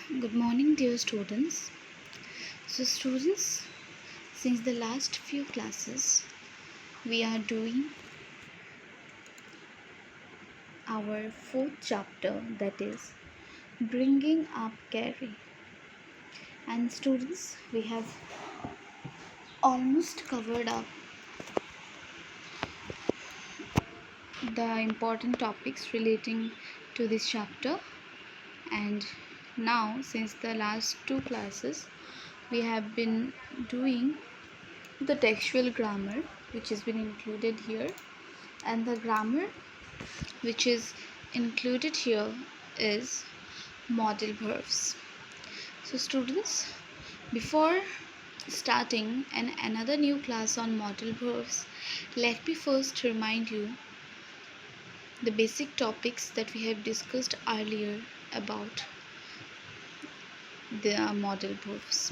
Good morning, dear students. Students, since the last few classes, we are doing our fourth chapter, that is bringing up Carrie. And students, we have almost covered up the important topics relating to this chapter. And now, since the last two classes, we have been doing the textual grammar, which has been included here, and the grammar which is included here is modal verbs. So students, before starting another new class on modal verbs, let me first remind you the basic topics that we have discussed earlier about the modal verbs.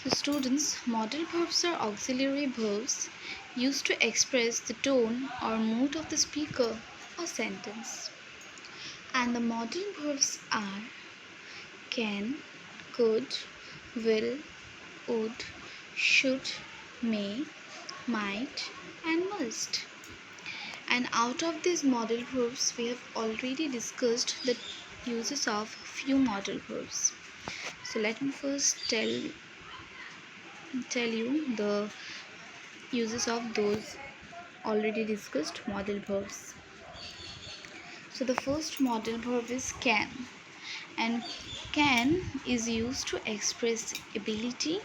So students, modal verbs are auxiliary verbs used to express the tone or mood of the speaker or sentence. And the modal verbs are can, could, will, would, should, may, might, and must. And out of these modal verbs, we have already discussed the uses of few modal verbs. So let me first tell you the uses of those already discussed modal verbs. So the first modal verb is can, and can is used to express ability,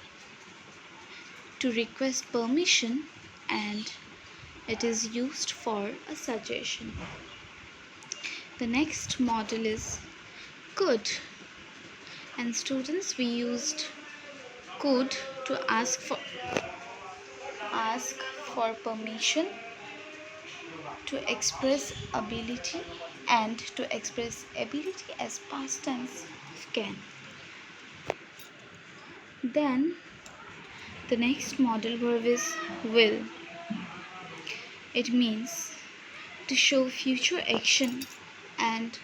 to request permission, and it is used for a suggestion. The next modal is could, and students, we used could to ask for permission, to express ability, and to express ability as past tense of can. Then the next modal verb is will. It means to show future action and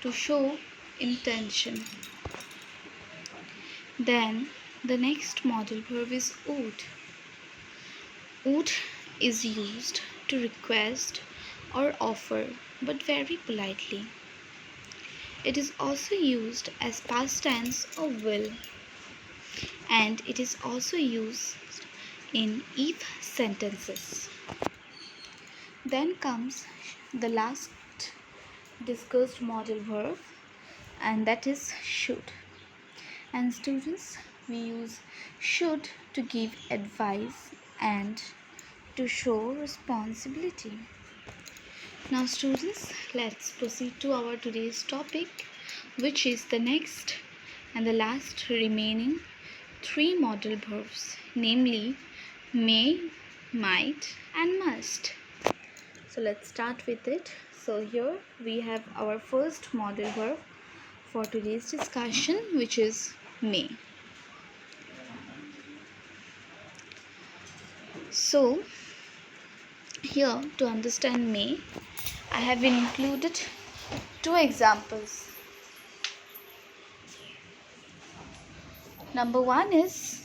to show intention. Then the next modal verb is would. Would is used to request or offer, but very politely. It is also used as past tense of will, and it is also used in if sentences. Then comes the last discussed modal verb, and that is should. And students, we use should to give advice and to show responsibility. Now students, let's proceed to our today's topic, which is the next and the last remaining three modal verbs, namely may, might, and must. So let's start with it. So here we have our first modal verb for today's discussion, which is may. So here, to understand may, I have included two examples. Number one is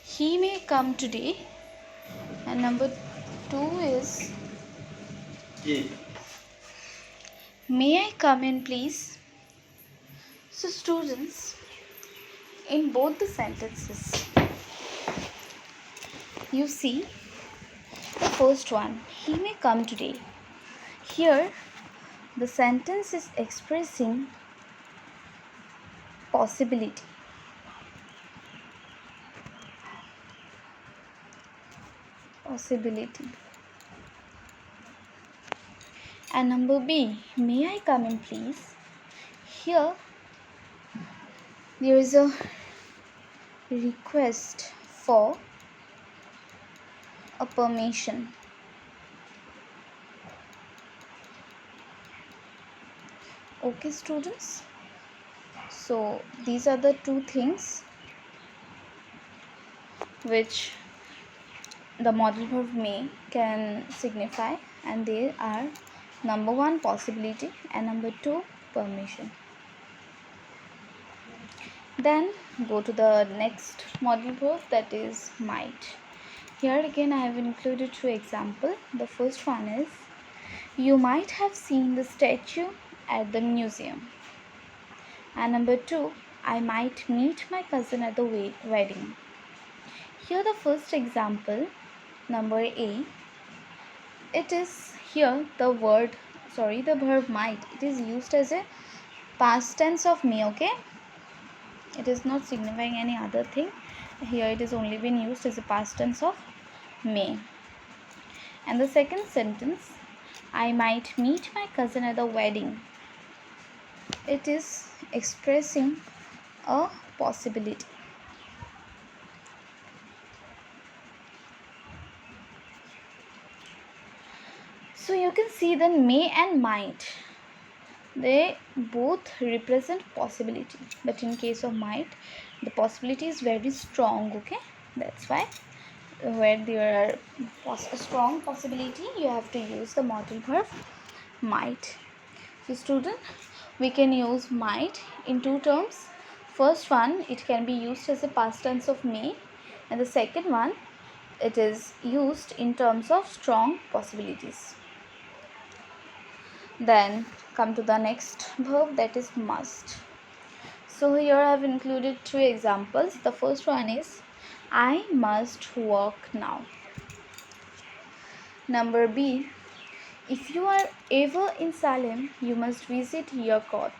he may come today, and number two is may I come in, please? So students, in both the sentences, you see the first one, he may come today. Here the sentence is expressing possibility. And number B, may I come in, please? Here there is a request for a permission. Okay students, so these are the two things which the modal verb may can signify, and they are number one possibility and number two permission. Then go to the next model verb, that is might. Here again I have included two examples. The first one is, you might have seen the statue at the museum. And number two, I might meet my cousin at the wedding. Here the first example, number A, it is here the verb might. It is used as a past tense of may, okay? It is not signifying any other thing. Here it is only been used as a past tense of may. And the second sentence, I might meet my cousin at the wedding. It is expressing a possibility. So you can see that may and might, they both represent possibility, but in case of might, the possibility is very strong, okay? That's why where there are a strong possibility, you have to use the modal verb might. So student, we can use might in two terms. First one, it can be used as a past tense of may, and the second one, it is used in terms of strong possibilities. Then come to the next verb, that is must. So here I have included two examples. The first one is, I must work now. Number B, if you are ever in Salem, you must visit Yercaud.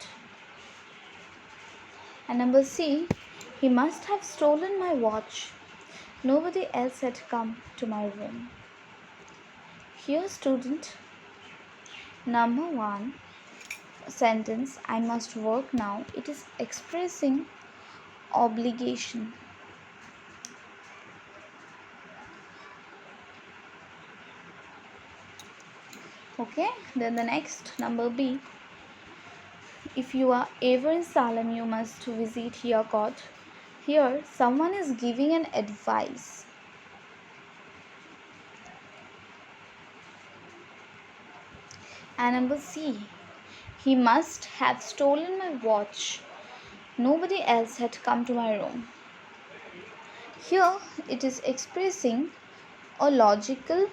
And number C, he must have stolen my watch. Nobody else had come to my room. Here student, number one sentence, I must work now, it is expressing obligation. Okay, then the next, number B, if you are ever in Salem, you must visit Yercaud. Here someone is giving an advice. And number C, he must have stolen my watch. Nobody else had come to my room. Here it is expressing a logical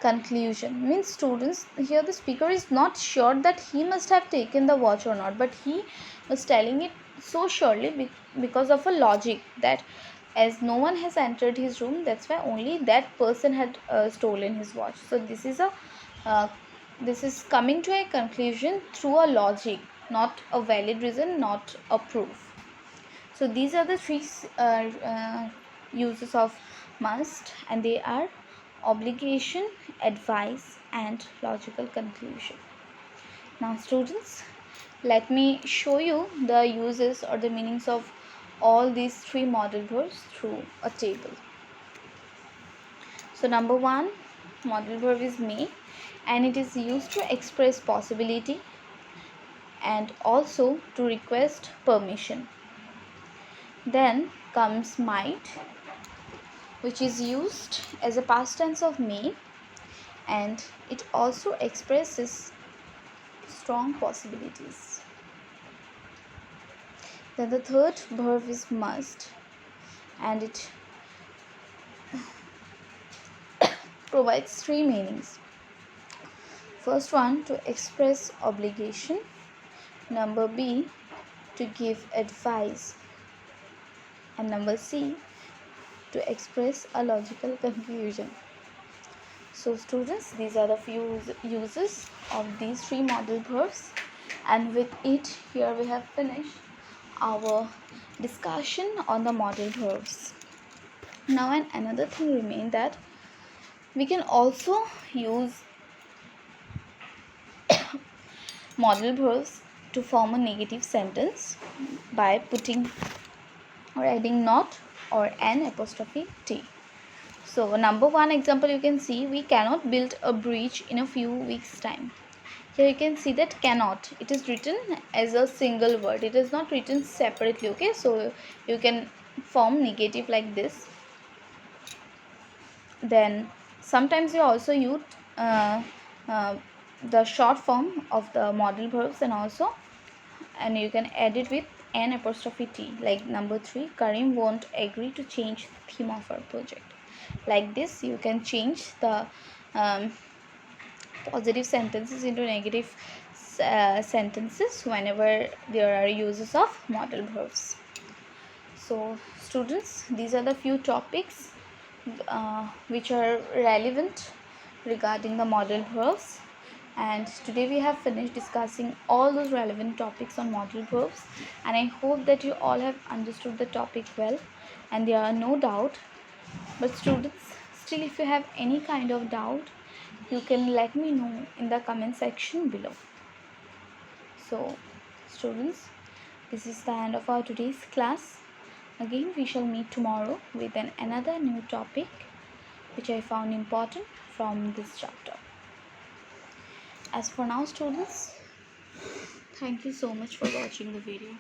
conclusion. Means students, here the speaker is not sure that he must have taken the watch or not, but he was telling it so surely because of a logic, that as no one has entered his room, that's why only that person had stolen his watch. So this is coming to a conclusion through a logic, not a valid reason, not a proof. So these are the three uses of must, and they are obligation, advice, and logical conclusion. Now students, let me show you the uses or the meanings of all these three modal verbs through a table. So number one modal verb is may, and it is used to express possibility and also to request permission. Then comes might, which is used as a past tense of may, and it also expresses strong possibilities. Then the third verb is must, and it provides three meanings. First one, to express obligation. Number B, to give advice. And number C, to express a logical conclusion. So students, these are the few uses of these three modal verbs, and with it here we have finished our discussion on the modal verbs. Now another thing remains, that we can also use modal verbs to form a negative sentence by putting or adding not or an apostrophe t. So number one example, you can see, we cannot build a bridge in a few weeks time. Here you can see that cannot, it is written as a single word, it is not written separately. Okay, so you can form negative like this. Then sometimes you also use the short form of the modal verbs, and also and you can add it with N apostrophe T. Like number 3, Karim won't agree to change the theme of our project. Like this, you can change the positive sentences into negative sentences whenever there are uses of modal verbs. So students, these are the few topics which are relevant regarding the modal verbs, and today we have finished discussing all those relevant topics on modal verbs, and I hope that you all have understood the topic well and there are no doubt. But students, still if you have any kind of doubt, you can let me know in the comment section below. So students, this is the end of our today's class. Again, we shall meet tomorrow with another new topic which I found important from this chapter. As for now students, thank you so much for watching the video.